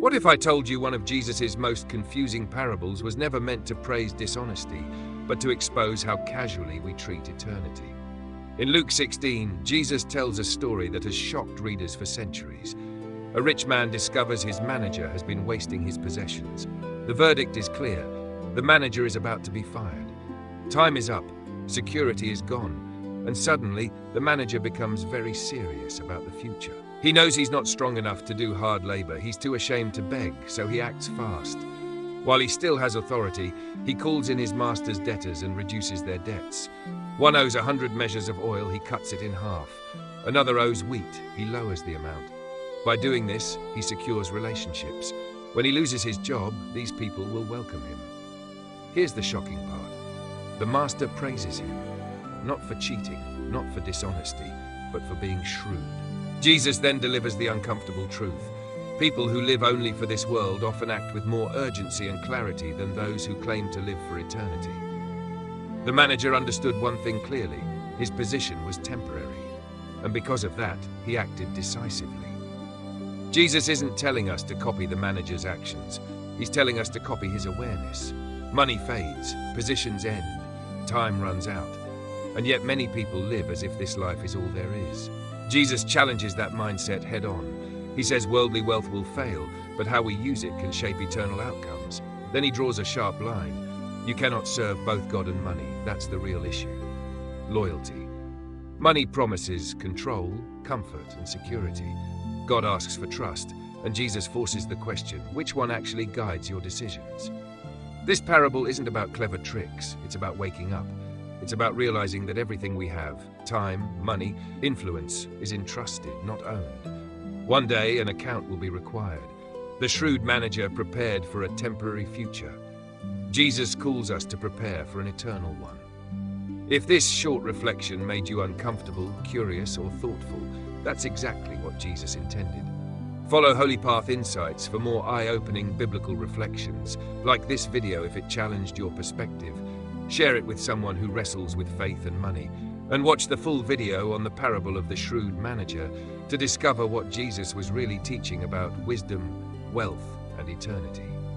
What if I told you one of Jesus' most confusing parables was never meant to praise dishonesty, but to expose how casually we treat eternity? In Luke 16, Jesus tells a story that has shocked readers for centuries. A rich man discovers his manager has been wasting his possessions. The verdict is clear. The manager is about to be fired. Time is up, security is gone, and suddenly the manager becomes very serious about the future. He knows he's not strong enough to do hard labor. He's too ashamed to beg, so he acts fast. While he still has authority, he calls in his master's debtors and reduces their debts. One owes 100 measures of oil, he cuts it in half. Another owes wheat, he lowers the amount. By doing this, he secures relationships. When he loses his job, these people will welcome him. Here's the shocking part. The master praises him, not for cheating, not for dishonesty, but for being shrewd. Jesus then delivers the uncomfortable truth. People who live only for this world often act with more urgency and clarity than those who claim to live for eternity. The manager understood one thing clearly: his position was temporary, and because of that, he acted decisively. Jesus isn't telling us to copy the manager's actions. He's telling us to copy his awareness. Money fades, positions end, time runs out, and yet many people live as if this life is all there is. Jesus challenges that mindset head-on. He says worldly wealth will fail, but how we use it can shape eternal outcomes. Then he draws a sharp line. You cannot serve both God and money. That's the real issue. Loyalty. Money promises control, comfort, and security. God asks for trust, and Jesus forces the question, which one actually guides your decisions? This parable isn't about clever tricks. It's about waking up. It's about realizing that everything we have, time, money, influence, is entrusted, not owned. One day, an account will be required. The shrewd manager prepared for a temporary future. Jesus calls us to prepare for an eternal one. If this short reflection made you uncomfortable, curious, or thoughtful, that's exactly what Jesus intended. Follow Holy Path Insights for more eye-opening biblical reflections, like this video if it challenged your perspective. Share it with someone who wrestles with faith and money, and watch the full video on the parable of the shrewd manager to discover what Jesus was really teaching about wisdom, wealth, and eternity.